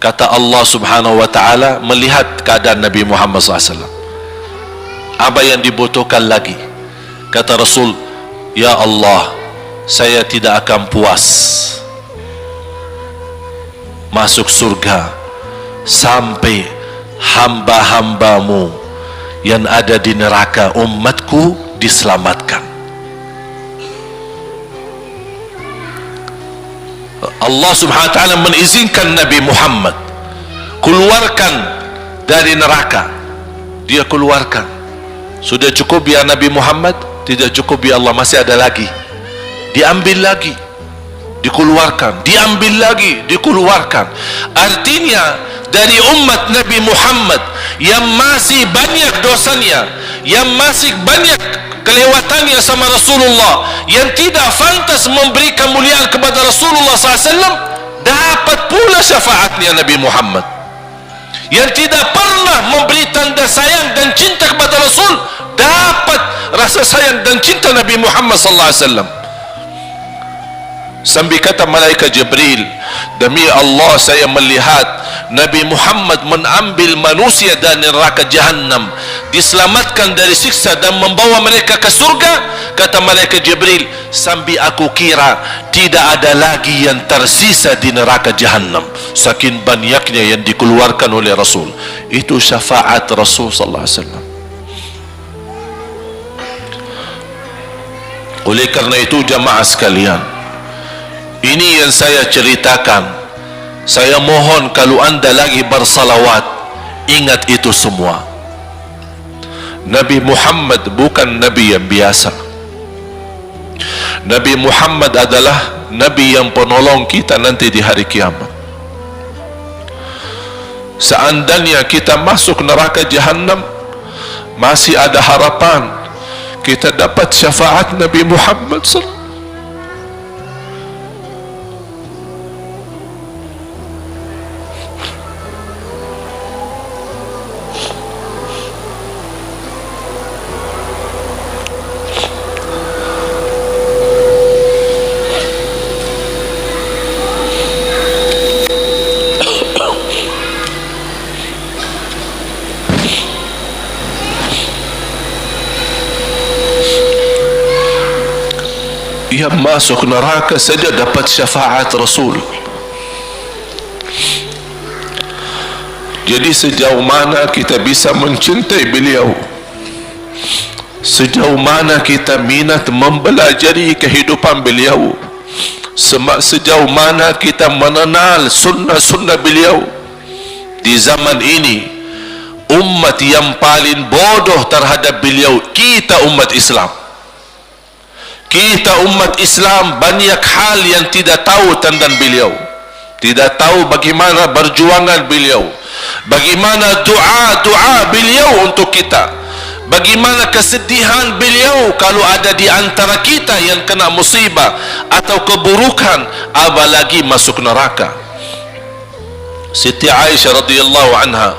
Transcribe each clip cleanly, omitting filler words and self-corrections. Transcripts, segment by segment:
Kata Allah subhanahu wa ta'ala melihat keadaan Nabi Muhammad SAW, apa yang dibutuhkan lagi? Kata Rasul, ya Allah, saya tidak akan puas masuk surga sampai hamba-hambamu yang ada di neraka, umatku, diselamatkan. Allah subhanahu wa ta'ala mengizinkan Nabi Muhammad keluarkan dari neraka. Dia keluarkan. Sudah cukup ya Nabi Muhammad? Tidak cukup ya Allah, masih ada lagi. Diambil lagi, dikeluarkan, diambil lagi, dikeluarkan. Artinya dari umat Nabi Muhammad yang masih banyak dosanya, yang masih banyak kelewatannya sama Rasulullah, yang tidak pantas memberi kemuliaan kepada Rasulullah SAW, dapat pula syafaatnya Nabi Muhammad. Yang tidak pernah memberi tanda sayang dan cinta kepada Rasul, dapat rasa sayang dan cinta Nabi Muhammad SAW. Sambil kata malaikat Jibril, demi Allah saya melihat Nabi Muhammad mengambil manusia dari neraka Jahannam, diselamatkan dari siksa dan membawa mereka ke surga. Kata malaikat Jibril, sambil aku kira tidak ada lagi yang tersisa di neraka Jahannam, saking banyaknya yang dikeluarkan oleh Rasul. Itu syafaat Rasul sallallahu alaihi wasallam. Oleh karena itu jamaah sekalian, ini yang saya ceritakan. Saya mohon kalau anda lagi bersalawat, ingat itu semua. Nabi Muhammad bukan Nabi yang biasa. Nabi Muhammad adalah Nabi yang penolong kita nanti di hari kiamat. Seandainya kita masuk neraka Jahannam, masih ada harapan kita dapat syafaat Nabi Muhammad SAW. Yang masuk neraka saja dapat syafaat Rasul. Jadi sejauh mana kita bisa mencintai beliau, sejauh mana kita minat mempelajari kehidupan beliau, sejauh mana kita mengenal sunnah-sunnah beliau. Di zaman ini, umat yang paling bodoh terhadap beliau kita, umat Islam. Kita umat Islam banyak hal yang tidak tahu tentang beliau, tidak tahu bagaimana perjuangan beliau, bagaimana doa beliau untuk kita, bagaimana kesedihan beliau kalau ada di antara kita yang kena musibah atau keburukan, apalagi masuk neraka. Siti Aisyah radhiyallahu anha,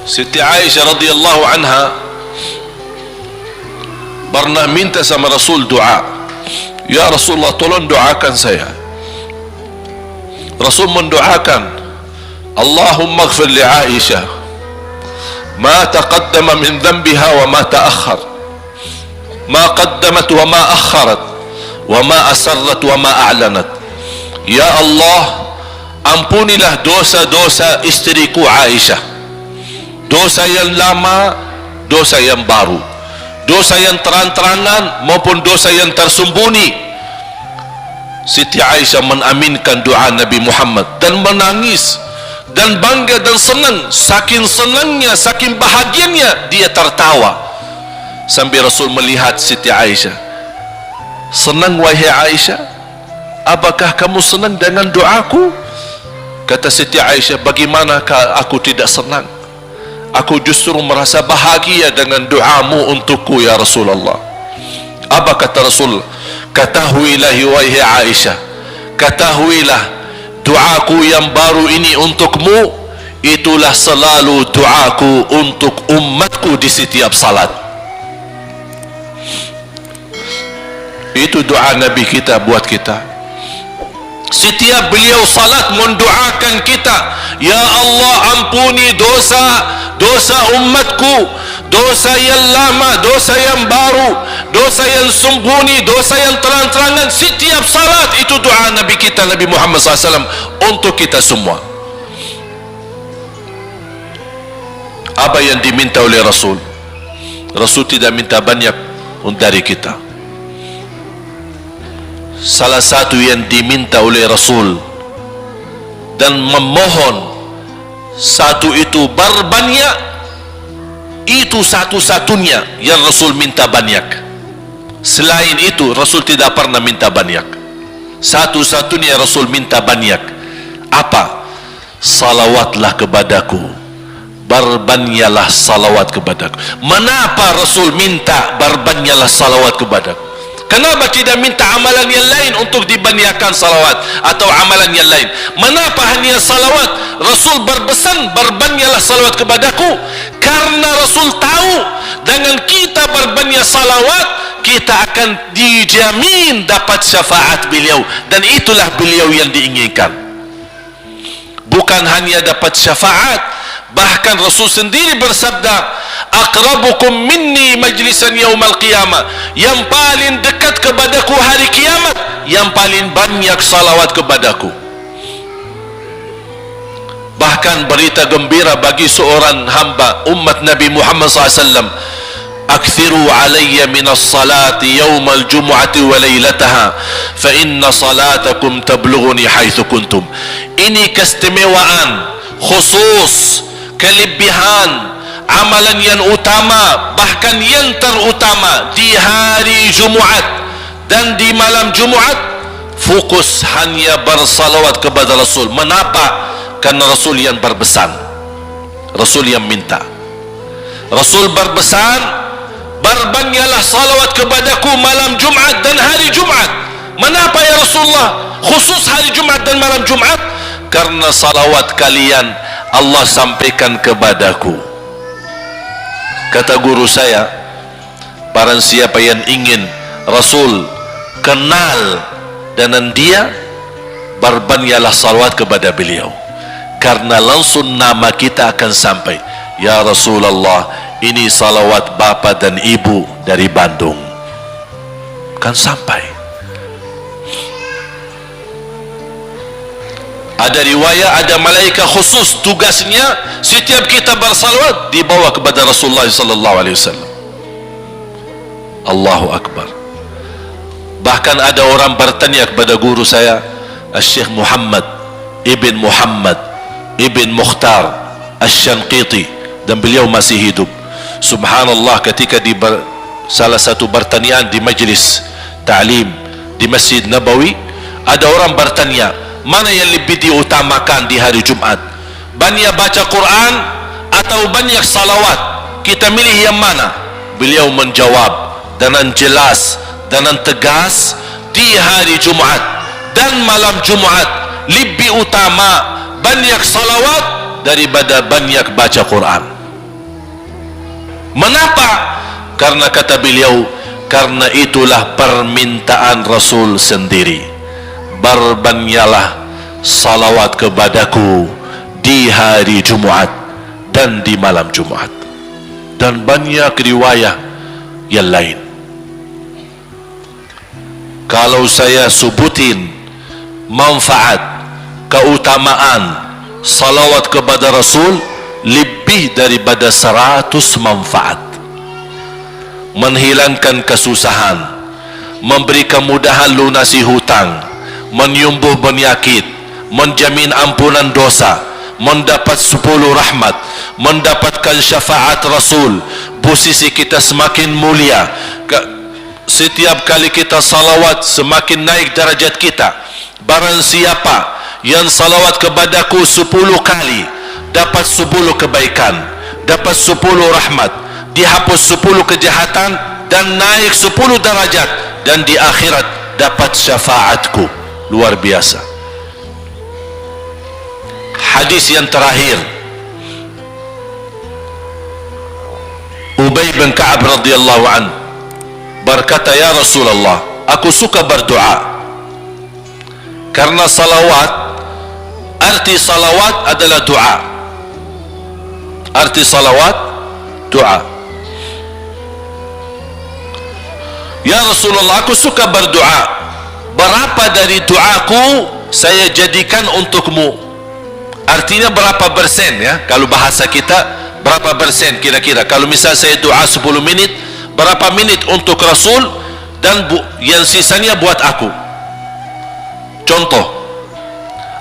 Siti Aisyah radhiyallahu anha pernah minta sama Rasul doa, ya Rasulullah tolong doakan saya. Rasul mendoakan, Allahumma ighfir li Aisyah ma taqaddama min dhanbiha wa ma ta'akhkhar, ma qaddamat wa ma akharat, wa ma asarrat wa ma a'lanat. Ya Allah, ampunilah dosa-dosa istriku Aisyah, dosa yang lama, dosa yang baru, dosa yang terang-terangan maupun dosa yang tersembunyi. Siti Aisyah menaminkan doa Nabi Muhammad dan menangis dan bangga dan senang. Saking senangnya, saking bahagianya, dia tertawa sambil Rasul melihat Siti Aisyah. Senang wahai Aisyah? Apakah kamu senang dengan doaku? Kata Siti Aisyah, bagaimanakah aku tidak senang? Aku justru merasa bahagia dengan doamu untukku ya Rasulullah. Apa kata Rasul? Ketahuilah wahai Aisyah, ketahuilah doaku yang baru ini untukmu, itulah selalu doaku untuk umatku di setiap salat. Itu doa Nabi kita buat kita. Setiap beliau salat mendoakan kita, ya Allah ampuni dosa umatku, dosa yang lama, dosa yang baru, dosa yang sembunyi, dosa yang terang-terangan. Setiap salat itu doa Nabi kita, Nabi Muhammad SAW, untuk kita semua. Apa yang diminta oleh Rasul? Rasul tidak minta banyak dari kita. Salah satu yang diminta oleh Rasul dan memohon, satu itu berbanyak, itu satu-satunya yang Rasul minta banyak. Selain itu Rasul tidak pernah minta banyak. Satu-satunya Rasul minta banyak apa? Salawatlah kepadaku, berbanyaklah salawat kepadaku. Mengapa Rasul minta berbanyaklah salawat kepadaku? Kenapa tidak minta amalan yang lain untuk dibanyakkan salawat atau amalan yang lain? Mengapa hanya salawat? Rasul berpesan berbanyaklah salawat kepadaku, karena Rasul tahu dengan kita berbanyak salawat kita akan dijamin dapat syafaat beliau, dan itulah beliau yang diinginkan. Bukan hanya dapat syafaat, bahkan Rasul sendiri bersabda, aqrabukum minni majlisan yaumal qiyamah, yang paling dekat kepadaku hari kiamat yang paling banyak salawat kepadaku. Bahkan berita gembira bagi seorang hamba umat Nabi Muhammad SAW, akthiru alayya minas salati yaumal jumu'ati wa laylataha fa inna salatakum tablughuni haitsu kuntum. Ini keistimewaan khusus, kelebihan, amalan yang utama, bahkan yang terutama di hari Jumaat dan di malam Jumaat, fokus hanya bersalawat kepada Rasul. Mengapa? Karena Rasul yang berpesan, Rasul yang minta. Rasul berpesan, berbanyaklah salawat kepadaku malam Jumaat dan hari Jumaat. Mengapa ya Rasulullah khusus hari Jumaat dan malam Jumaat? Karena salawat kalian Allah sampaikan kepadaku. Kata guru saya, barang siapa yang ingin Rasul kenal dengan dia, berbanyaklah salawat kepada beliau, karena langsung nama kita akan sampai. Ya Rasulullah, ini salawat bapa dan ibu dari Bandung, kan sampai. Ada riwayat, ada malaikat khusus tugasnya setiap kita bersalawat dibawa kepada Rasulullah sallallahu alaihi wasallam. Allahu akbar. Bahkan ada orang bertanya kepada guru saya, Syekh Muhammad ibn Mukhtar Asy-Syanqiti, dan beliau masih hidup. Subhanallah, ketika di salah satu pertanyaan di majlis ta'lim di Masjid Nabawi, ada orang bertanya, mana yang lebih diutamakan di hari Jumat? Banyak baca Quran atau banyak salawat? Kita milih yang mana? Beliau menjawab dengan jelas, dengan tegas, di hari Jumat dan malam Jumat lebih utama banyak salawat daripada banyak baca Quran. Mengapa? Karena kata beliau, karena itulah permintaan Rasul sendiri. Berbanyaklah salawat kepadaku di hari Jumaat dan di malam Jumaat. Dan banyak riwayat yang lain. Kalau saya sebutin manfaat, keutamaan salawat kepada Rasul, lebih daripada 100 manfaat. Menghilangkan kesusahan, memberi kemudahan lunasi hutang, menyembuh penyakit, menjamin ampunan dosa, mendapat 10 rahmat, mendapatkan syafaat Rasul, posisi kita semakin mulia. Setiap kali kita salawat semakin naik darajat kita. Barang siapa yang salawat kepadaku 10 kali, dapat 10 kebaikan, dapat 10 rahmat, dihapus 10 kejahatan, dan naik 10 darajat, dan di akhirat dapat syafaatku. Luar biasa. Hadis yang terakhir, Ubay bin Ka'ab radhiyallahu anhu berkata, ya Rasulullah, aku suka berdoa. Karena salawat, arti salawat adalah doa. Arti salawat, doa. Ya Rasulullah, aku suka berdoa. Berapa dari doaku saya jadikan untukmu? Artinya berapa persen ya? Kalau bahasa kita, berapa persen kira-kira? Kalau misal saya doa 10 menit, berapa menit untuk Rasul, dan yang sisanya buat aku. Contoh,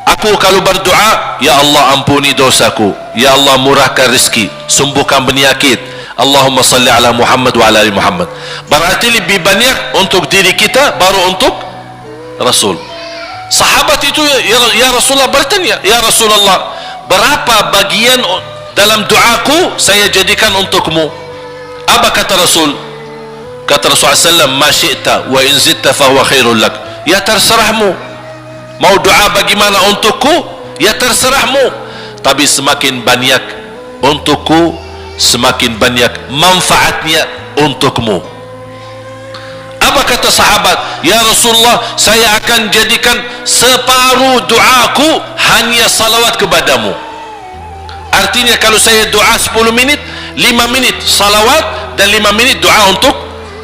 aku kalau berdoa, ya Allah ampuni dosaku, ya Allah murahkan rezeki, sembuhkan penyakit, Allahumma salli ala Muhammad wa ala ali Muhammad. Berarti lebih banyak untuk diri kita, baru untuk Rasul. Sahabat itu ya Rasulullah bertanya, ya Rasulullah, berapa bagian dalam doaku saya jadikan untukmu? Apa kata Rasul? Kata Rasulullah SAW, ma syi'ta wa in zitta fahuwa khairul lak. Ya terserahmu, mau doa bagaimana untukku, ya terserahmu, tapi semakin banyak untukku, semakin banyak manfaatnya untukmu. Apa kata sahabat? Ya Rasulullah, saya akan jadikan separuh doaku hanya salawat kepadamu. Artinya kalau saya doa 10 menit, 5 menit salawat dan 5 menit doa untuk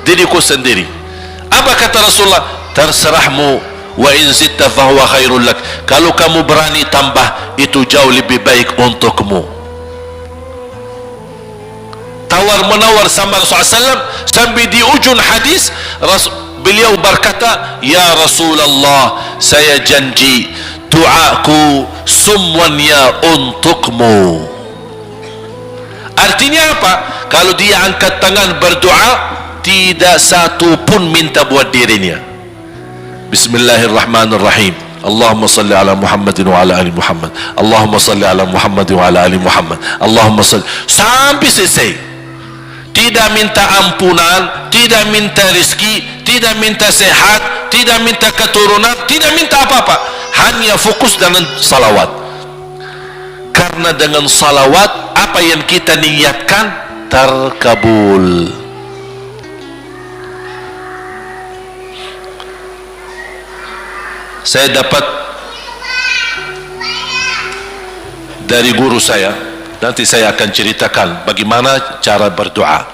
diriku sendiri. Apa kata Rasulullah? Terserahmu, wa in zitta fahuwa khairul lak. Kalau kamu berani tambah, itu jauh lebih baik untukmu. Tawar menawar sama Rasulullah SAW, sampai di ujung hadis beliau berkata, ya Rasulullah, saya janji doaku semuanya untukmu. Artinya apa? Kalau dia angkat tangan berdoa, tidak satu pun minta buat dirinya. Bismillahirrahmanirrahim. Allahumma salli ala Muhammadin wa ala ali Muhammad. Allahumma salli ala Muhammadin wa ala ali Muhammad. Allahumma salli, sampai selesai. Tidak minta ampunan, tidak minta rezeki, tidak minta sehat, tidak minta keturunan, tidak minta apa-apa, hanya fokus dengan salawat. Karena dengan salawat, apa yang kita niatkan terkabul. Saya dapat dari guru saya, nanti saya akan ceritakan bagaimana cara berdoa.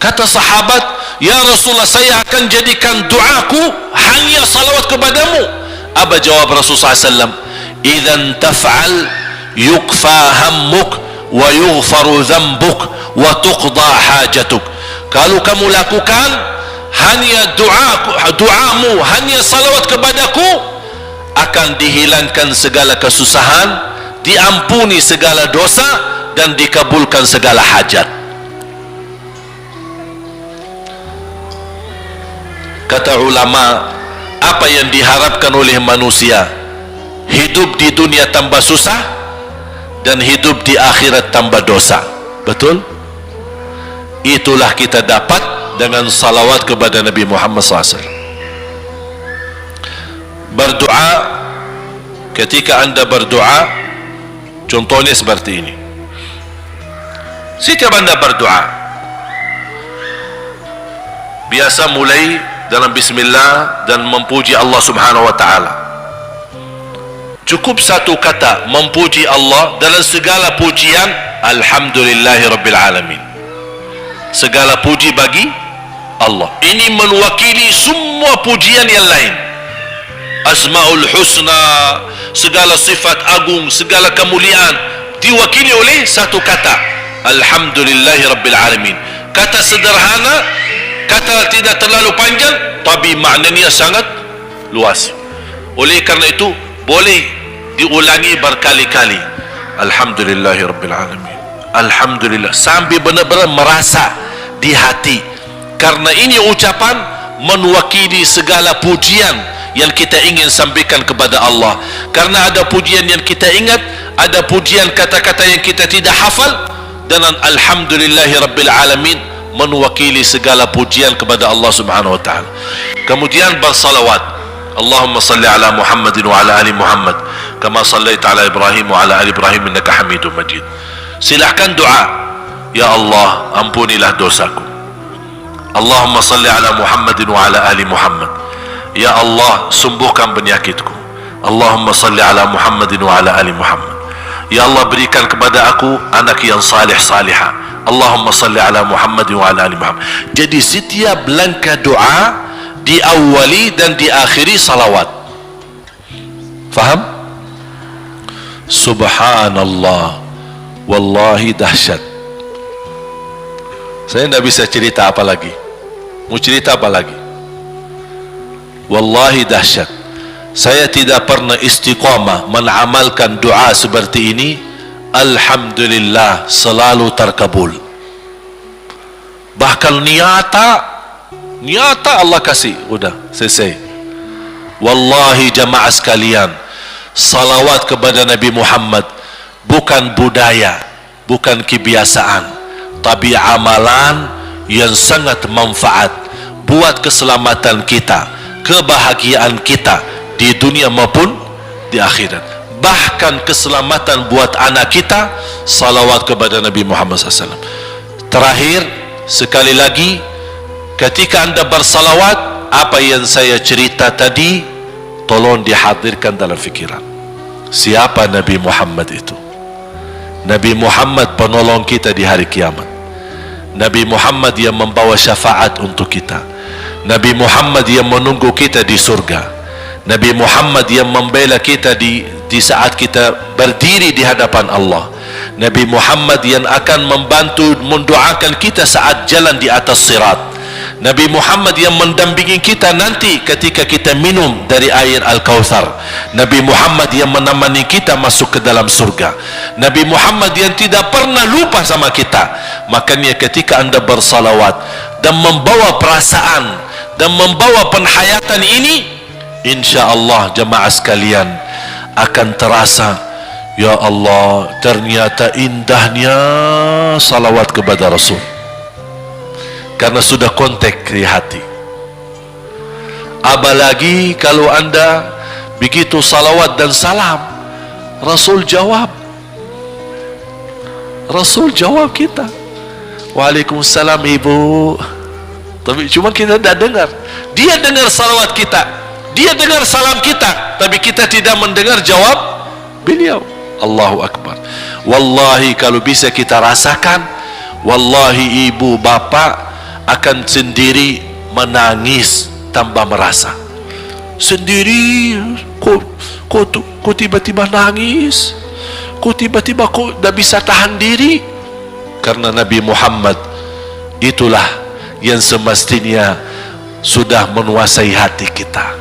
Kata sahabat, ya Rasulullah, saya akan jadikan doaku hanya salawat kepadamu. Apa jawab Rasulullah SAW? Idzan taf'al yukfa hammuk wa yughfaru dhanbuk wa tuqda hajatuk. Kalau kamu lakukan hanya doamu, hanya salawat kepadaku, akan dihilangkan segala kesusahan, diampuni segala dosa, dan dikabulkan segala hajat. Kata ulama, apa yang diharapkan oleh manusia? Hidup di dunia tambah susah dan hidup di akhirat tambah dosa. Betul? Itulah kita dapat dengan salawat kepada Nabi Muhammad SAW. Berdoa, ketika anda berdoa, contohnya seperti ini. Setiap anda berdoa, biasa mulai dalam bismillah dan memuji Allah Subhanahu wa ta'ala. Cukup satu kata memuji Allah dalam segala pujian, alhamdulillahi rabbil alamin. Segala puji bagi Allah. Ini mewakili semua pujian yang lain. Asmaul husna, segala sifat agung, segala kemuliaan diwakili oleh satu kata, alhamdulillahi rabbil alamin. Kata sederhana, kata tidak terlalu panjang, tapi maknanya sangat luas. Oleh karena itu boleh diulangi berkali-kali, alhamdulillahi rabbil alamin, alhamdulillah, sampai benar-benar merasa di hati. Karena ini ucapan mewakili segala pujian yang kita ingin sampaikan kepada Allah. Karena ada pujian yang kita ingat, ada pujian kata-kata yang kita tidak hafal, dan alhamdulillahi rabbil alamin mewakili segala pujian kepada Allah Subhanahu wa ta'ala. Kemudian bersalawat, Allahumma salli ala Muhammadin wa ala ali Muhammad kama sallaita ala Ibrahim wa ala ali Ibrahim innaka Hamidum Majid. Silahkan doa, ya Allah ampunilah dosaku, Allahumma salli ala Muhammadin wa ala ali Muhammad. Ya Allah, sembuhkan penyakitku. Allahumma salli ala Muhammadin wa ala ali Muhammad. Ya Allah, berikan kepada aku anak yang salih salihah. Allahumma salli ala Muhammadin wa ala ali Muhammad. Jadi setiap langkah doa diawali dan diakhiri salawat. Faham? Subhanallah, wallahi dahsyat. Saya tidak bisa cerita apa lagi. Mau cerita apa lagi? Wallahi dahsyat. Saya tidak pernah istiqamah menamalkan doa seperti ini. Alhamdulillah, selalu terkabul. Bahkan nyata Allah kasih. Udah selesai. Wallahi jamaah sekalian, salawat kepada Nabi Muhammad bukan budaya, bukan kebiasaan, tapi amalan yang sangat manfaat buat keselamatan kita, kebahagiaan kita di dunia maupun di akhirat. Bahkan keselamatan buat anak kita, salawat kepada Nabi Muhammad SAW. Terakhir sekali lagi, ketika anda bersalawat, apa yang saya cerita tadi tolong dihadirkan dalam fikiran. Siapa Nabi Muhammad itu? Nabi Muhammad penolong kita di hari kiamat. Nabi Muhammad yang membawa syafaat untuk kita. Nabi Muhammad yang menunggu kita di surga. Nabi Muhammad yang membela kita di saat kita berdiri di hadapan Allah. Nabi Muhammad yang akan membantu mendoakan kita saat jalan di atas sirat. Nabi Muhammad yang mendampingi kita nanti ketika kita minum dari air Al-Kautsar. Nabi Muhammad yang menemani kita masuk ke dalam surga. Nabi Muhammad yang tidak pernah lupa sama kita. Makanya ketika anda bersalawat dan membawa perasaan dan membawa penghayatan ini, insya-Allah jemaah sekalian akan terasa, ya Allah, ternyata indahnya salawat kepada Rasul. Karena sudah kontak di hati. Apalagi kalau anda begitu salawat dan salam, Rasul jawab. Rasul jawab kita, Waalaikumsalam ibu. Tapi cuma kita tidak dengar. Dia dengar salawat kita, dia dengar salam kita, tapi kita tidak mendengar jawab beliau. Allahu Akbar. Wallahi kalau bisa kita rasakan, wallahi ibu bapak akan sendiri menangis tanpa merasa. Sendiri, kok tiba-tiba nangis, kok tiba-tiba kok tidak bisa tahan diri. Karena Nabi Muhammad itulah yang semestinya sudah menguasai hati kita,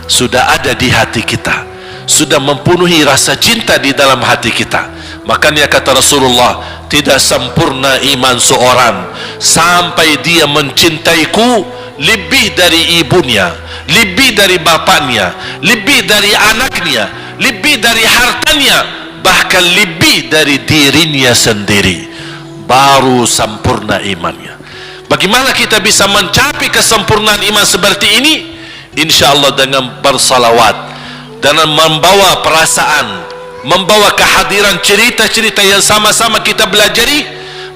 sudah ada di hati kita, sudah mempenuhi rasa cinta di dalam hati kita. Makanya kata Rasulullah, tidak sempurna iman seorang sampai dia mencintaiku lebih dari ibunya, lebih dari bapaknya, lebih dari anaknya, lebih dari hartanya, bahkan lebih dari dirinya sendiri. Baru sempurna imannya. Bagaimana kita bisa mencapai kesempurnaan iman seperti ini? InsyaAllah dengan bersalawat, dengan membawa perasaan, membawa kehadiran cerita-cerita yang sama-sama kita belajari,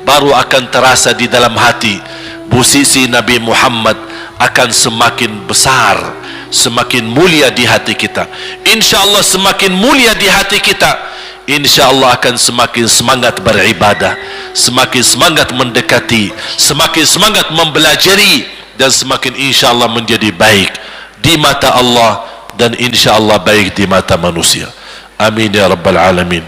baru akan terasa di dalam hati posisi Nabi Muhammad akan semakin besar, semakin mulia di hati kita. InsyaAllah semakin mulia di hati kita, InsyaAllah akan semakin semangat beribadah, semakin semangat mendekati, semakin semangat mempelajari, dan semakin InsyaAllah menjadi baik di mata Allah dan InsyaAllah baik di mata manusia. Amin ya Rabbal Alamin.